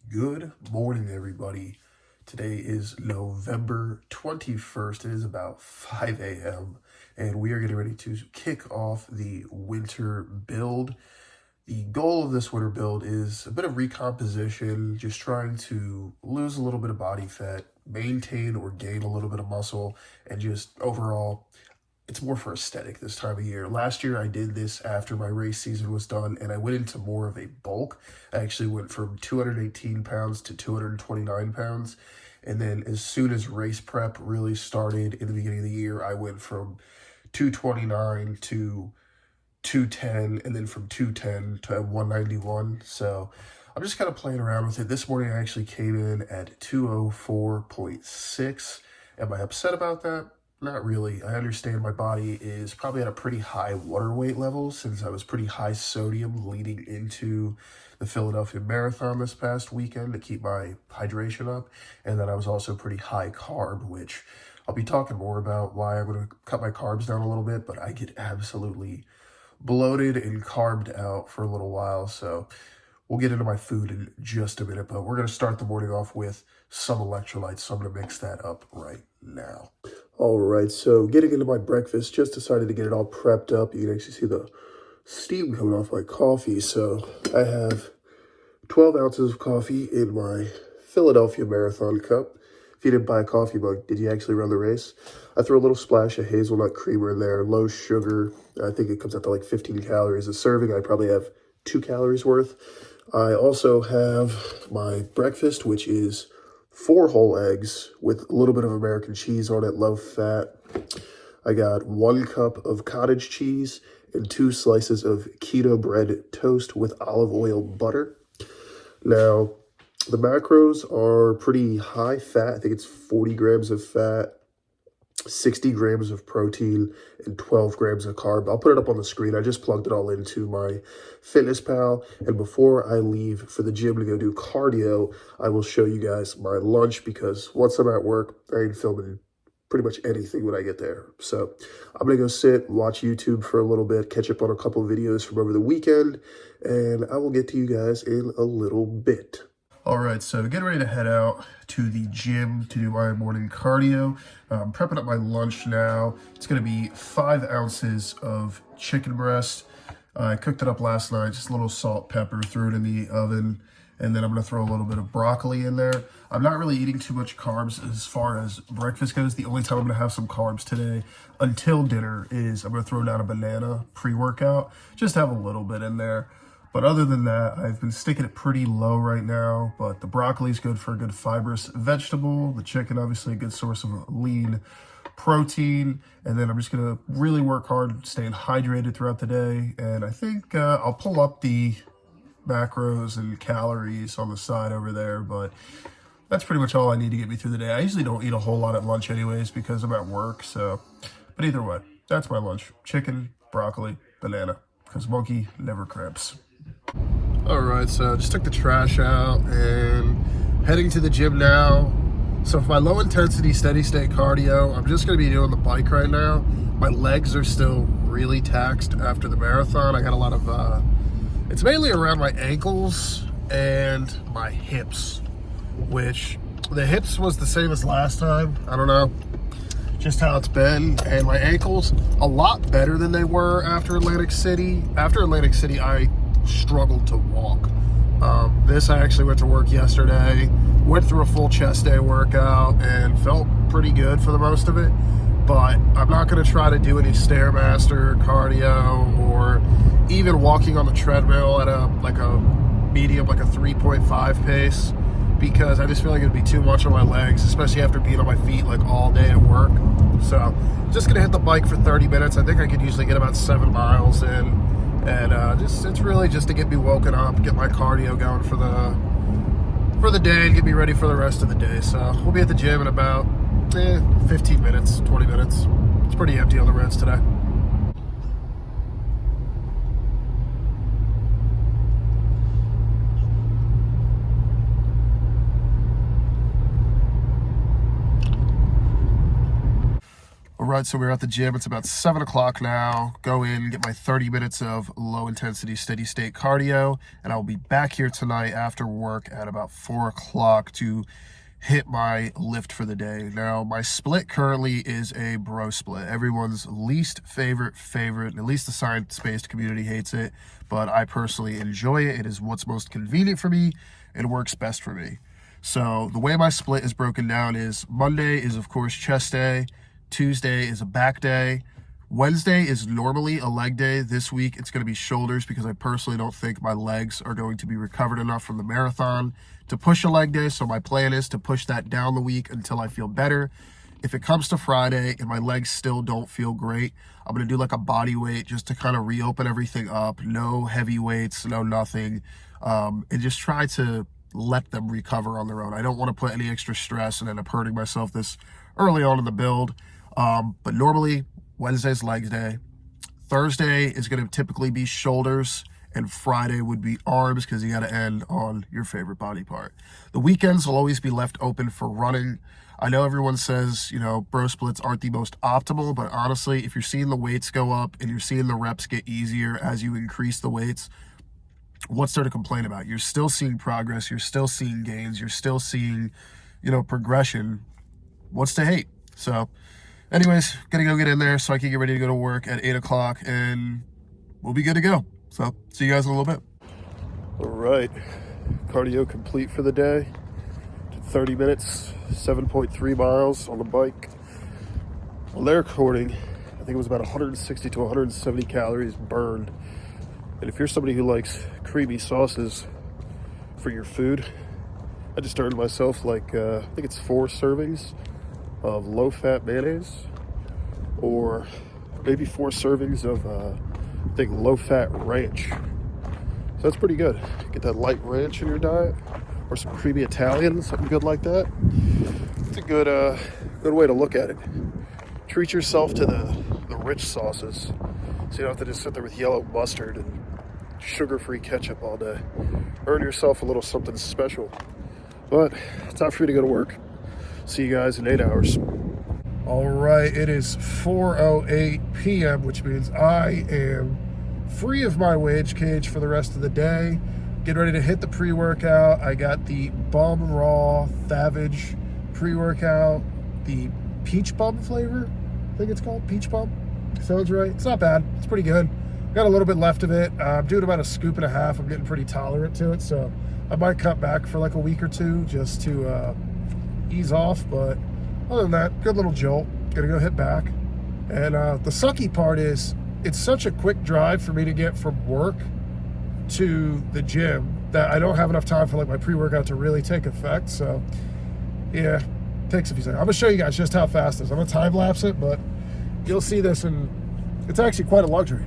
Good morning, everybody. Today is November 21st. It is about 5 a.m., and we are getting ready to kick off the winter build. The goal of this winter build is a bit of recomposition, just trying to lose a little bit of body fat, maintain or gain a little bit of muscle, and just overall it's more for aesthetic this time of year. Last year I did this after my race season was done and I went into more of a bulk. I actually went from 218 pounds to 229 pounds. And then as soon as race prep really started in the beginning of the year, I went from 229 to 210 and then from 210 to 191. So I'm just kind of playing around with it. This morning I actually came in at 204.6. Am I upset about that? Not really. I understand my body is probably at a pretty high water weight level since I was pretty high sodium leading into the Philadelphia Marathon this past weekend to keep my hydration up. And then I was also pretty high carb, which I'll be talking more about why I'm going to cut my carbs down a little bit, but I get absolutely bloated and carved out for a little while. So we'll get into my food in just a minute, but we're going to start the morning off with some electrolytes. So I'm going to mix that up right now. All right, so getting into my breakfast, just decided to get it all prepped up. You can actually see the steam coming off my coffee. So I have 12 ounces of coffee in my Philadelphia Marathon cup. If you didn't buy a coffee mug, did you actually run the race? I threw a little splash of hazelnut creamer in there, low sugar. I think it comes out to like 15 calories a serving. I probably have 2 calories worth. I also have my breakfast, which is 4 whole eggs with a little bit of American cheese on it, low fat. I got 1 cup of cottage cheese and 2 slices of keto bread toast with olive oil butter. Now, the macros are pretty high fat. I think it's 40 grams of fat, 60 grams of protein, and 12 grams of carb. I'll put it up on the screen. I just plugged it all into my FitnessPal. And before I leave for the gym to go do cardio, I will show you guys my lunch because once I'm at work, I ain't filming pretty much anything when I get there. So I'm going to go sit, watch YouTube for a little bit, catch up on a couple of videos from over the weekend, and I will get to you guys in a little bit. All right, so getting ready to head out to the gym to do my morning cardio. I'm prepping up my lunch now. It's going to be 5 ounces of chicken breast. I cooked it up last night, just a little salt, pepper, threw it in the oven, and then I'm going to throw a little bit of broccoli in there. I'm not really eating too much carbs as far as breakfast goes. The only time I'm going to have some carbs today until dinner is I'm going to throw down a banana pre-workout, just have a little bit in there. But other than that, I've been sticking it pretty low right now, but the broccoli is good for a good fibrous vegetable. The chicken, obviously a good source of lean protein. And then I'm just going to really work hard staying hydrated throughout the day. And I think I'll pull up the macros and calories on the side over there, but that's pretty much all I need to get me through the day. I usually don't eat a whole lot at lunch anyways because I'm at work. But either way, that's my lunch. Chicken, broccoli, banana, because monkey never cramps. All right, so I just took the trash out and heading to the gym now. So for my low intensity steady state cardio, I'm just going to be doing the bike right now. My legs are still really taxed after the marathon. I got a lot of, it's mainly around my ankles and my hips, which the hips was the same as last time. I don't know just how it's been. And my ankles, a lot better than they were after Atlantic City. After Atlantic City, I struggled to walk. This, I actually went to work yesterday, went through a full chest day workout and felt pretty good for the most of it. But I'm not going to try to do any Stairmaster cardio or even walking on the treadmill at a medium, like a 3.5 pace, because I just feel like it'd be too much on my legs, especially after being on my feet like all day at work. So just gonna hit the bike for 30 minutes. I think I could usually get about 7 miles in, and it's really just to get me woken up, get my cardio going for the day, and get me ready for the rest of the day. So we'll be at the gym in about 15 minutes, 20 minutes. It's pretty empty on the roads today. right, so we're at the gym. It's about 7 o'clock now. Go in, get my 30 minutes of low-intensity, steady-state cardio, and I'll be back here tonight after work at about 4 o'clock to hit my lift for the day. Now, my split currently is a bro split. Everyone's least favorite, at least the science-based community hates it, but I personally enjoy it. It is what's most convenient for me and works best for me. So the way my split is broken down is Monday is, of course, chest day. Tuesday is a back day. Wednesday is normally a leg day. This week, it's going to be shoulders because I personally don't think my legs are going to be recovered enough from the marathon to push a leg day. So my plan is to push that down the week until I feel better. If it comes to Friday and my legs still don't feel great, I'm going to do like a body weight just to kind of reopen everything up. No heavy weights, no nothing. And just try to let them recover on their own. I don't want to put any extra stress and end up hurting myself this early on in the build. But normally, Wednesday's legs day. Thursday is going to typically be shoulders, and Friday would be arms because you got to end on your favorite body part. The weekends will always be left open for running. I know everyone says, bro splits aren't the most optimal, but honestly, if you're seeing the weights go up and you're seeing the reps get easier as you increase the weights, what's there to complain about? You're still seeing progress. You're still seeing gains. You're still seeing, progression. What's to hate? So anyways, gonna go get in there so I can get ready to go to work at 8 o'clock and we'll be good to go. So see you guys in a little bit. All right, cardio complete for the day. 30 minutes, 7.3 miles on the bike. On their recording, I think it was about 160 to 170 calories burned. And if you're somebody who likes creamy sauces for your food, I just earned myself I think it's 4 servings of low-fat mayonnaise, or maybe 4 servings of, I think, low-fat ranch. So that's pretty good. Get that light ranch in your diet, or some creamy Italian, something good like that. It's a good way to look at it. Treat yourself to the rich sauces, so you don't have to just sit there with yellow mustard and sugar-free ketchup all day. Earn yourself a little something special. But it's time for me to go to work. See you guys in 8 hours. All right, it is 4:08 p.m., which means I am free of my wage cage for the rest of the day. Get ready to hit the pre-workout. I got the Bum Raw Thavage pre-workout, the peach bum flavor. I think it's called peach bum. Sounds right. It's not bad. It's pretty good. Got a little bit left of it. I'm doing about a scoop and a half. I'm getting pretty tolerant to it, so I might cut back for like a week or two just to ease off. But other than that, good little jolt. Gonna go hit back. And the sucky part is it's such a quick drive for me to get from work to the gym that I don't have enough time for like my pre-workout to really take effect. So yeah, takes a few seconds. I'm gonna show you guys just how fast it is. I'm gonna time lapse it, but you'll see this, and it's actually quite a luxury.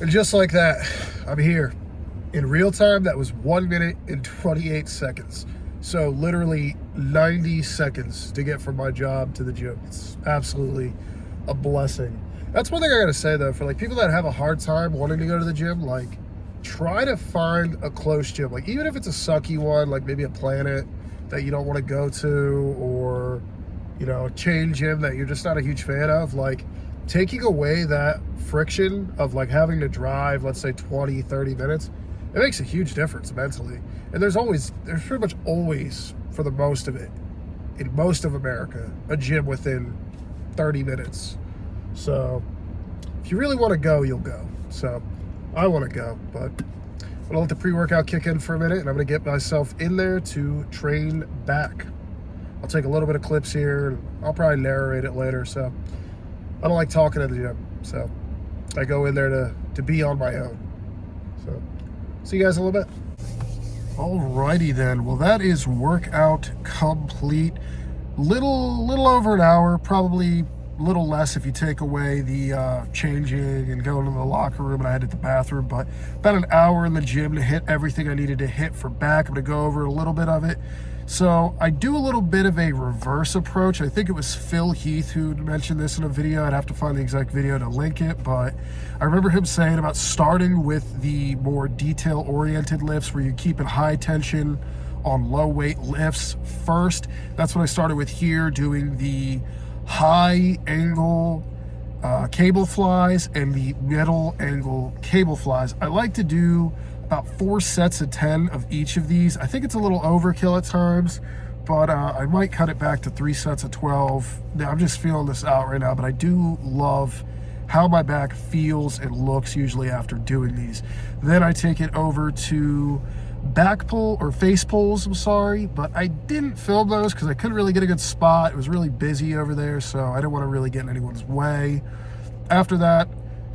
And just like that, I'm here. In real time, that was 1 minute and 28 seconds. So literally 90 seconds to get from my job to the gym. It's absolutely a blessing. That's one thing I gotta say though, for like people that have a hard time wanting to go to the gym, like try to find a close gym. Like even if it's a sucky one, like maybe a Planet that you don't want to go to, or a chain gym that you're just not a huge fan of, like taking away that friction of like having to drive, let's say 20, 30 minutes, it makes a huge difference mentally. And there's pretty much always, for the most of it, in most of America, a gym within 30 minutes. So if you really want to go, you'll go. So I want to go, but I'm gonna let the pre-workout kick in for a minute, and I'm gonna get myself in there to train back. I'll take a little bit of clips here, and I'll probably narrate it later. So I don't like talking at the gym, so I go in there to be on my own. So see you guys in a little bit. Alrighty then. Well, that is workout complete. Little over an hour, probably a little less if you take away the changing and going to the locker room, and I had to hit the bathroom, but about an hour in the gym to hit everything I needed to hit for back. I'm going to go over a little bit of it. So I do a little bit of a reverse approach. I think it was Phil Heath who mentioned this in a video. I'd have to find the exact video to link it, but I remember him saying about starting with the more detail-oriented lifts where you keep it high tension on low weight lifts first. That's what I started with here, doing the high angle cable flies and the middle angle cable flies. I like to do about 4 sets of 10 of each of these. I think it's a little overkill at times, but I might cut it back to 3 sets of 12. Now, I'm just feeling this out right now, but I do love how my back feels and looks usually after doing these. Then I take it over to back pull or face pulls, I'm sorry, but I didn't film those because I couldn't really get a good spot. It was really busy over there, so I didn't want to really get in anyone's way. After that,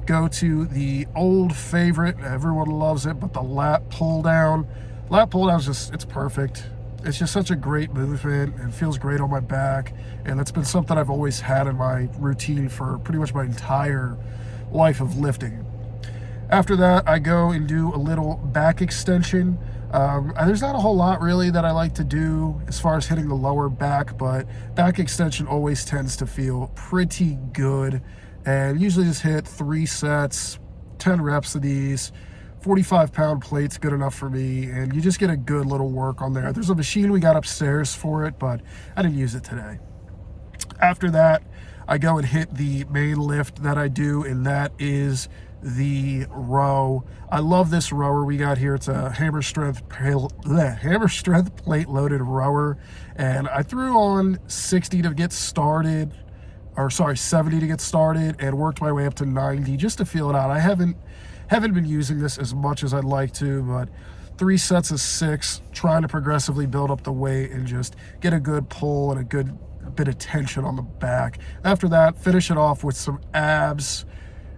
go to the old favorite, everyone loves it, but the lat pull down. Lat pull down is just, it's perfect. It's just such a great movement and feels great on my back, and that's been something I've always had in my routine for pretty much my entire life of lifting. After that, I go and do a little back extension. There's not a whole lot really that I like to do as far as hitting the lower back, but back extension always tends to feel pretty good. And usually just hit 3 sets, 10 reps of these. 45-pound plate's good enough for me, and you just get a good little work on there. There's a machine we got upstairs for it, but I didn't use it today. After that, I go and hit the main lift that I do, and that is the row. I love this rower we got here. It's a hammer strength plate loaded rower, and I threw on 60 to get started, or sorry, 70 to get started, and worked my way up to 90 just to feel it out. I haven't been using this as much as I'd like to, but 3 sets of 6, trying to progressively build up the weight and just get a good pull and a good bit of tension on the back. After that, finish it off with some abs,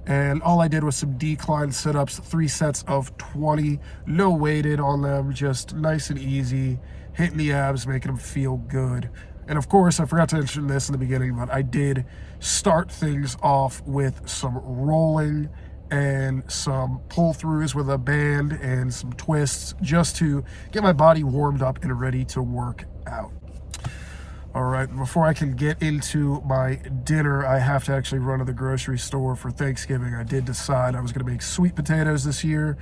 and all I did was some decline sit-ups, 3 sets of 20, no weighted on them, just nice and easy, hitting the abs, making them feel good. And of course, I forgot to mention this in the beginning, but I did start things off with some rolling and some pull-throughs with a band and some twists just to get my body warmed up and ready to work out. All right, before I can get into my dinner, I have to actually run to the grocery store for Thanksgiving. I did decide I was gonna make sweet potatoes this year,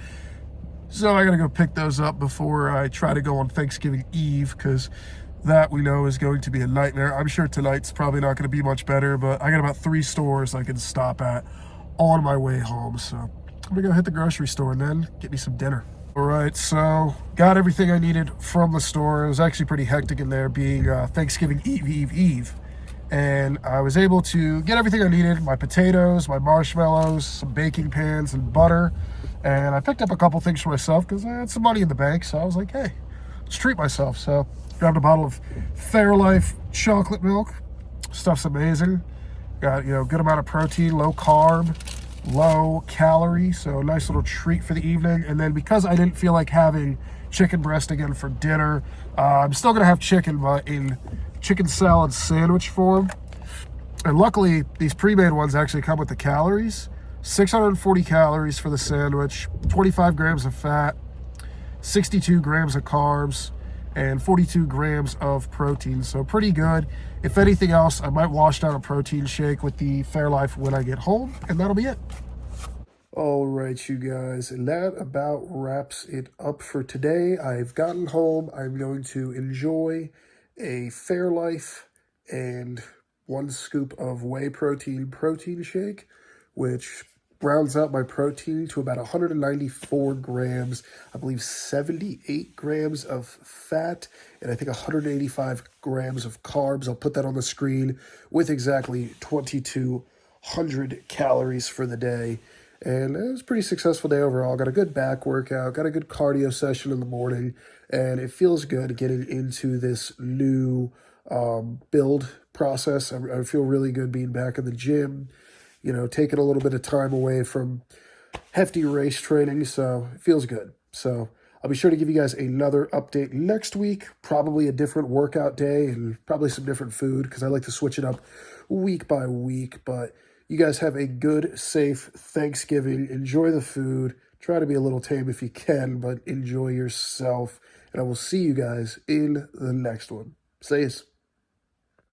so I gotta go pick those up before I try to go on Thanksgiving Eve, because that we know is going to be a nightmare. I'm sure tonight's probably not gonna be much better, but I got about 3 stores I can stop at on my way home, so I'm gonna go hit the grocery store and then get me some dinner. All right, so got everything I needed from the store. It was actually pretty hectic in there, being Thanksgiving Eve. And I was able to get everything I needed, my potatoes, my marshmallows, some baking pans, and butter. And I picked up a couple things for myself because I had some money in the bank, so I was like, hey, let's treat myself. So grabbed a bottle of Fairlife chocolate milk. Stuff's amazing. Got, good amount of protein, low carb, low calorie, so a nice little treat for the evening. And then because I didn't feel like having chicken breast again for dinner, I'm still gonna have chicken, but in chicken salad sandwich form. And luckily, these pre-made ones actually come with the calories. 640 calories for the sandwich, 25 grams of fat, 62 grams of carbs, and 42 grams of protein, so pretty good. If anything else, I might wash down a protein shake with the Fairlife when I get home, and that'll be it. All right, you guys, and that about wraps it up for today. I've gotten home. I'm going to enjoy a Fairlife and 1 scoop of whey protein shake, which rounds out my protein to about 194 grams, I believe 78 grams of fat, and I think 185 grams of carbs. I'll put that on the screen with exactly 2,200 calories for the day. And it was a pretty successful day overall. Got a good back workout, got a good cardio session in the morning, and it feels good getting into this new build process. I feel really good being back in the gym, taking a little bit of time away from hefty race training, so it feels good. So I'll be sure to give you guys another update next week, probably a different workout day and probably some different food because I like to switch it up week by week. But you guys have a good, safe Thanksgiving. Enjoy the food. Try to be a little tame if you can, but enjoy yourself. And I will see you guys in the next one. Says.